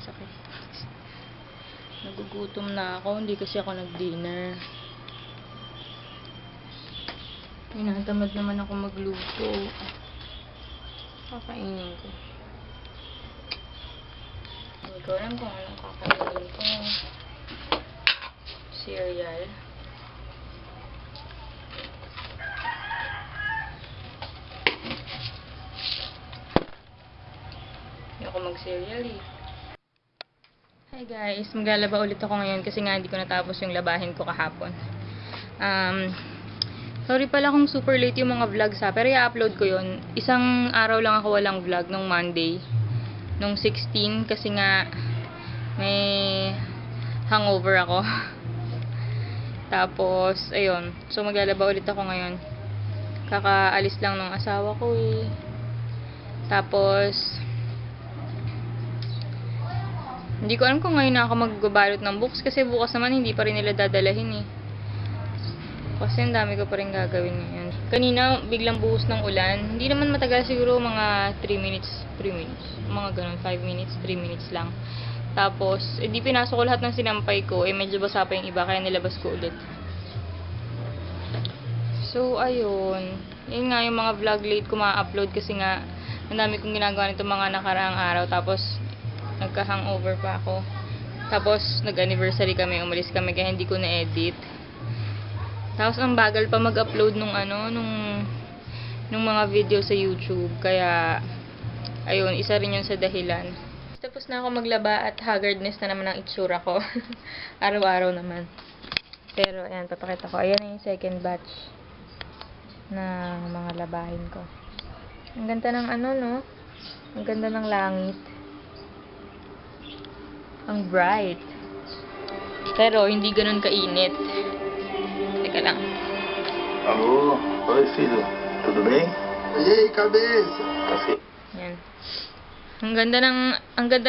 Sakit. Nagugutom na ako. Hindi kasi ako nag-dinner. Tinatamad naman ako magluto. Kakainin ko. Hindi ko alam kung anong kakainin ko. Cereal. Hindi ako mag-cereal eh. Hi guys, maglalaba ulit ako ngayon kasi nga hindi ko natapos yung labahin ko kahapon. Sorry pala kung super late yung mga vlogs ha, pero i-upload ko yun. Isang araw lang ako walang vlog, nung Monday. Nung 16, kasi nga may hangover ako. Tapos, ayun. So, maglalaba ulit ako ngayon. Kakaalis lang ng asawa ko eh. Tapos, hindi ko alam kung ngayon na ako magbabalot ng books kasi bukas naman hindi pa rin nila dadalahin eh. Kasi ang dami ko pa rin gagawin ngayon. Kanina, biglang buhos ng ulan. Hindi naman matagal, siguro mga 3 minutes. Mga ganun, 5 minutes, 3 minutes lang. Tapos, di pinasok ko lahat ng sinampay ko. Medyo basa pa yung iba, kaya nilabas ko ulit. So, ayun. Yun nga yung mga vlog late ko ma-upload kasi nga, ang dami kong ginagawa nito mga nakaraang araw. Tapos, nagka-hangover pa ako. Tapos, nag-anniversary kami, umalis kami, kaya hindi ko na-edit. Tapos, ang bagal pa mag-upload nung mga video sa YouTube. Kaya, ayun, isa rin yun sa dahilan. Tapos na ako maglaba at haggardness na naman ang itsura ko. Araw-araw naman. Pero, ayan, papakita ko. Ayan na yung second batch na mga labahin ko. Ang ganda ng no? Ang ganda ng langit. Ang bright. Pero, hindi ganun kainit. Teka lang. Alô? Oi, filho. Tudo bem? E aí, cabeça? Kasi. Yan. Ang ganda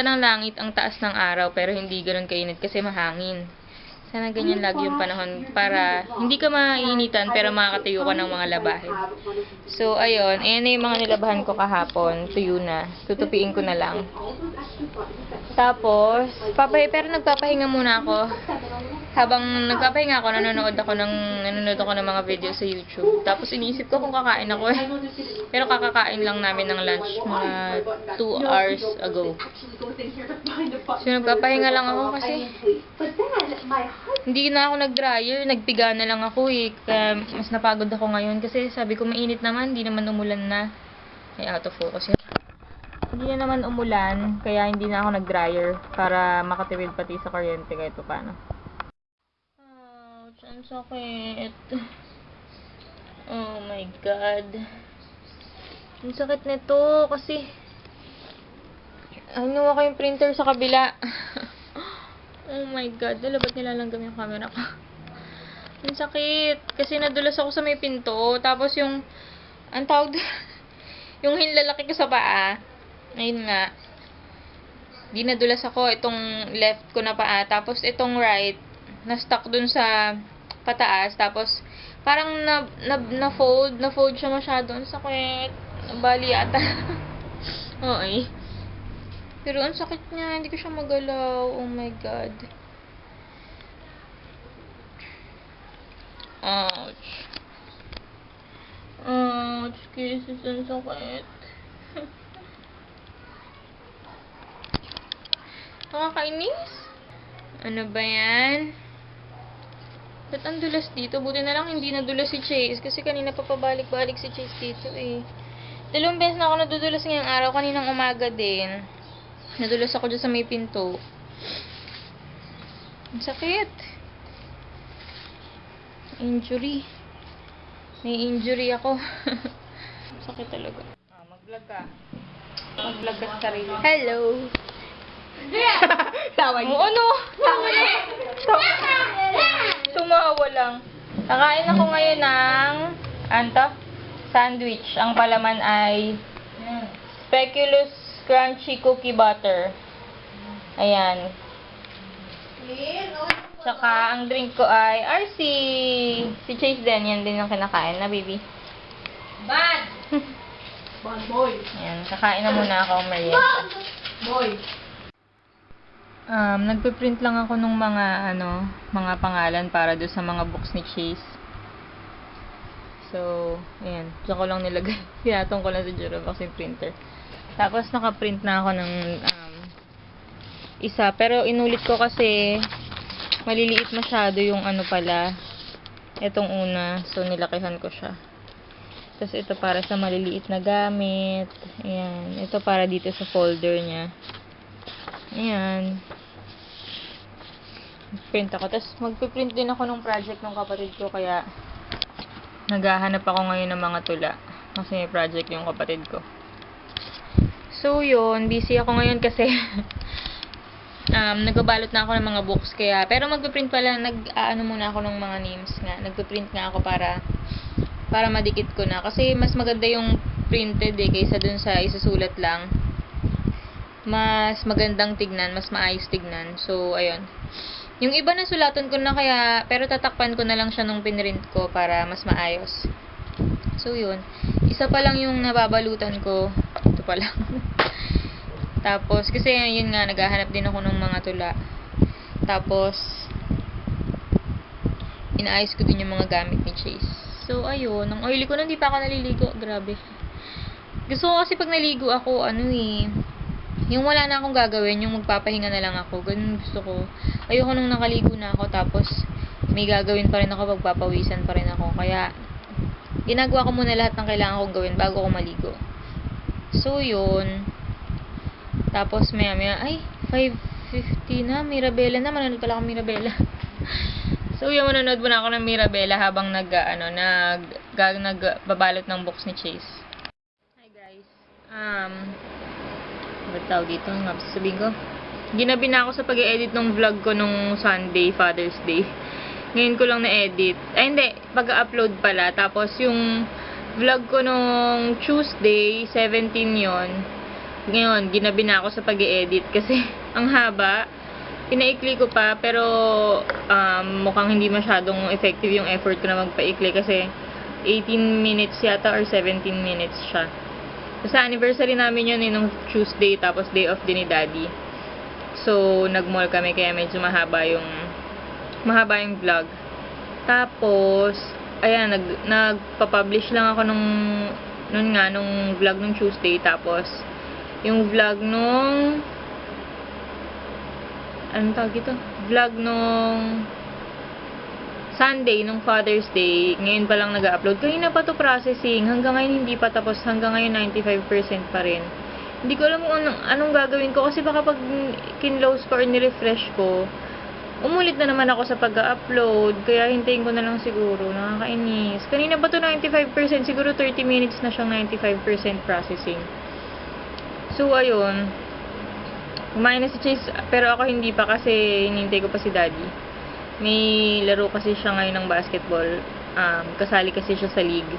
ng langit, ang taas ng araw, pero hindi ganoon kainit kasi mahangin. Sana ganyan lagi yung panahon para hindi ka mainitan pero makakatayo ka ng mga labahin. So, ayun. Ayan na yung mga nilabahan ko kahapon. Tuyo na. Tutupiin ko na lang. Tapos, pero nagpapahinga muna ako. Habang nagpapahinga ako, nanonood ako ng mga video sa YouTube. Tapos, iniisip ko kung kakain ako eh. Pero kakakain lang namin ng lunch mga 2 hours ago. So, nagpapahinga lang ako kasi hindi na ako nag-dryer. Nagpiga na lang ako eh. Kaya mas napagod ako ngayon kasi sabi ko mainit naman, hindi naman umulan na. Ay, out of focus yun. Hindi na naman umulan, kaya hindi na ako nag-dryer para makatipid pati sa kuryente kahit pa paano. Ouch, ang sakit. Oh my God. Ang sakit nito kasi ano ako yung printer sa kabila. Oh my God, ba't nilalanggam yung camera ko? Ang sakit. Kasi nadulas ako sa may pinto. Tapos yung, ang tawag yung hinlalaki ko sa paa. Ayun nga. Di nadulas ako. Itong left ko na paa. Tapos itong right, na-stuck dun sa pataas. Tapos, parang na-fold siya masyado. Ang sakit. Bali ata. Okay. Pero ang sakit niya, hindi ko siya magalaw. Oh my God. Ouch. Ouch, kisses, ang sakit. Nakakainis. Ano ba yan? Ba't ang dulas dito? Buti na lang hindi nadulas si Chase. Kasi kanina pa pabalik-balik si Chase dito eh. 2 beses na ako nadudulas ngayong araw. Kaninang umaga din. Nadulas ako dyan sa may pinto. Ang sakit. Injury. May injury ako. Sakit talaga. Mag-vlog ka. Mag-vlog ka sa sarili. Hello. Tawa niyo. Ano? Tumawa lang. Nakain ako ngayon ng sandwich. Ang palaman ay speculoos crunchy cookie butter. Ayan. Tsaka, ang drink ko ay RC. Si Chase din. Yan din ang kinakain na, baby. Bad! Bad boy. Ayan. Kakain na muna ako, Maria. Boy! Nagpe-print lang ako ng mga pangalan para do sa mga books ni Chase. So, ayan. Diyan ko lang nilagay. Pinatong ko lang sa Durobox yung printer. Tapos, naka-print na ako ng isa. Pero, inulit ko kasi maliliit masyado yung itong una. So, nilakihan ko siya. Tapos, ito para sa maliliit na gamit. Ayan. Ito para dito sa folder niya. Ayan. Print ako. Tapos, magpiprint din ako ng project ng kapatid ko. Kaya, naghahanap ako ngayon ng mga tula. Kasi may project yung kapatid ko. So, yun. Busy ako ngayon kasi nagbabalot na ako ng mga books. Pero magpiprint pala. Muna ako ng mga names nga. Nagpiprint nga ako para madikit ko na. Kasi mas maganda yung printed kaysa dun sa isusulat lang. Mas magandang tignan. Mas maayos tignan. So, ayun. Yung iba na sulatan ko na pero tatakpan ko na lang siya nung pinrint ko para mas maayos. So, yun. Isa pa lang yung nababalutan ko. Ito pa lang. Tapos, kasi yun nga, naghahanap din ako ng mga tula. Tapos, inaayos ko din yung mga gamit ni Chase. So, ayun. Ang oily ko na, hindi pa ako naliligo. Grabe. Gusto ko kasi pag naligo ako, yung wala na akong gagawin, yung magpapahinga na lang ako. Ganun gusto ko. Ayoko nung nakaligo na ako, tapos may gagawin pa rin ako, magpapawisan pa rin ako. Kaya, ginagawa ko muna lahat ng kailangan kong gawin bago ako maligo. So, yun. Tapos, maya, 5:50 na. Mirabella na. Manonood pala ako Mirabella. So, yun, manonood muna ako ng Mirabella habang nagbabalot ng books ni Chase. Hi, guys. Ba't tawag dito? Nga sasabihin ko. Ginabi na ako sa pag-edit ng vlog ko nung Sunday, Father's Day. Ngayon ko lang na-edit. Ay, hindi. Pag-upload pala. Tapos, yung vlog ko nung Tuesday, 17 yon. Ngayon, ginabi na ako sa pag-edit. Kasi, ang haba. Pinaikli ko pa. Pero, mukhang hindi masyadong effective yung effort ko na magpaikli. Kasi, 18 minutes yata or 17 minutes siya. Sa anniversary namin yun nung Tuesday, tapos day off din ni Daddy. So, nag-mall kami, kaya medyo mahaba yung vlog. Tapos, ayan, nagpa-publish lang ako nung vlog nung Tuesday. Tapos, yung vlog nung vlog nung Sunday, nung Father's Day, ngayon pa lang nag-upload. Kanina pa to processing. Hanggang ngayon hindi pa tapos. Hanggang ngayon 95% pa rin. Hindi ko alam kung anong gagawin ko. Kasi baka pag kinlose ko or nirefresh ko, umulit na naman ako sa pag-upload. Kaya hintayin ko na lang siguro. Nakakainis. Kanina pa to 95%. Siguro 30 minutes na siyang 95% processing. So, ayun. Kumain na si Chase. Pero ako hindi pa kasi hinintay ko pa si Daddy. May laro kasi siya ngayon ng basketball. Kasali kasi siya sa league.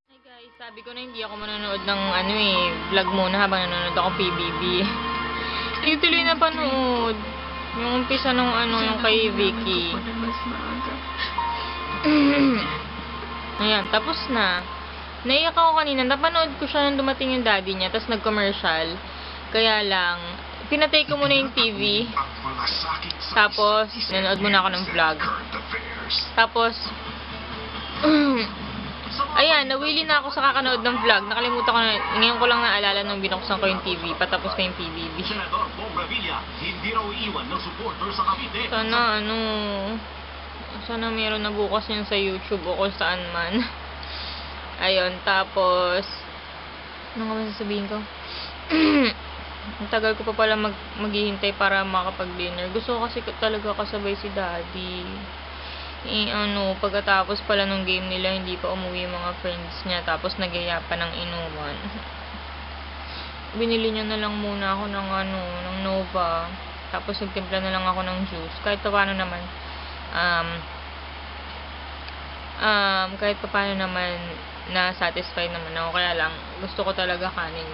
Hi guys, sabi ko na hindi ako manonood ng vlog muna habang nanonood ako PBB. Hindi tuloy na panood. Yung umpisa nung yung kay Vicky. Ayan, tapos na. Naiyak ako kanina. Napanood ko siya nung dumating yung daddy niya. Tapos nag-commercial. Kaya lang, pinatay ko muna yung TV. Tapos, nanood muna ako ng vlog. Tapos, ayan, nawili na ako sa kakanood ng vlog. Nakalimutan ko na, ngayon ko lang naalala nung binuksan ko yung TV. Patapos ko yung PBB. Sana meron na bukas yun sa YouTube o kung saan man. Ayun, tapos, ano nga ba sasabihin ko? Ang tagal ko pa pala maghihintay para makapag-dinner. Gusto ko kasi talaga kasabay si Daddy. Pagkatapos pala nung game nila, hindi pa umuwi yung mga friends niya. Tapos nagyaya pa ng inuman. Binili niya na lang muna ako ng Nova. Tapos nagtimpla na lang ako ng juice. Kahit pa paano naman, na-satisfied naman ako. Kaya lang, gusto ko talaga kanin.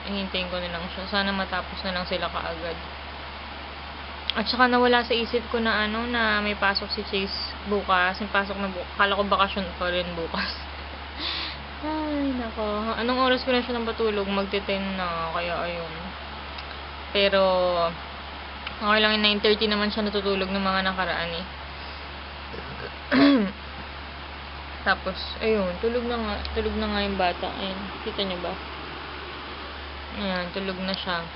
Hihintayin ko na lang siya. Sana matapos na lang sila kaagad. At saka nawala sa isip ko na na may pasok si Chase bukas. May pasok na bukas. Kala ko bakasyon pa rin bukas. Ay, nako. Anong oras ko na siya nang patulog? Magte-10 na. Kaya, ayun. Pero, Okay lang yung 9:30 naman siya natutulog ng mga nakaraan eh. Tapos, ayun, tulog na nga yung bata. Ayun, kita niyo ba? Ayan, tulog na siya.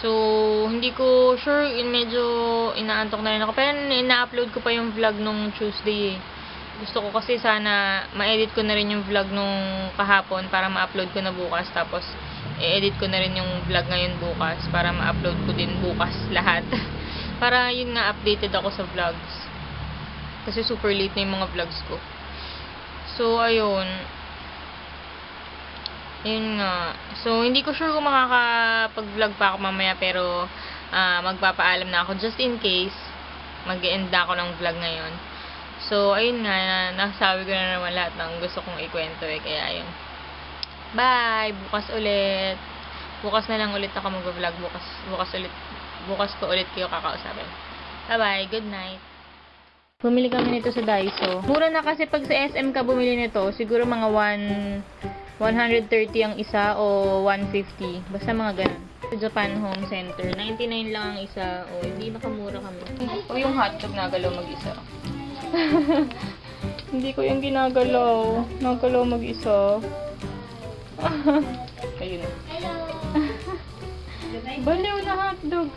So, hindi ko sure, medyo inaantok na rin ako. Pero ina-upload ko pa yung vlog nung Tuesday eh. Gusto ko kasi sana ma-edit ko na rin yung vlog nung kahapon para ma-upload ko na bukas. Tapos, i-edit ko na rin yung vlog ngayon bukas para ma-upload ko din bukas lahat. Para yun nga, updated ako sa vlogs. Kasi super late na yung mga vlogs ko. So, ayun. Ayun nga. So, hindi ko sure kung makakapag-vlog pa ako mamaya pero magpapaalam na ako just in case mag-end na ako ng vlog ngayon. So, ayun nga. Nasabi ko na naman lahat ng gusto kong ikwento eh. Kaya, ayun. Bye! Bukas ulit. Bukas na lang ulit ako mag-vlog. Bukas ko ulit kayo kakausapin. Bye-bye! Good night! Bumili kami nito sa Daiso. Mura na kasi pag sa SM ka bumili nito, siguro mga 130 ang isa o 150. Basta mga ganun. Sa Japan Home Center, 99 lang ang isa. O, hindi nakamura kami. O, yung hotdog nagalaw mag-isa. Hindi ko yung ginagalaw. Nagalaw mag-isa. Ayun. Hello! Baliw na hotdog.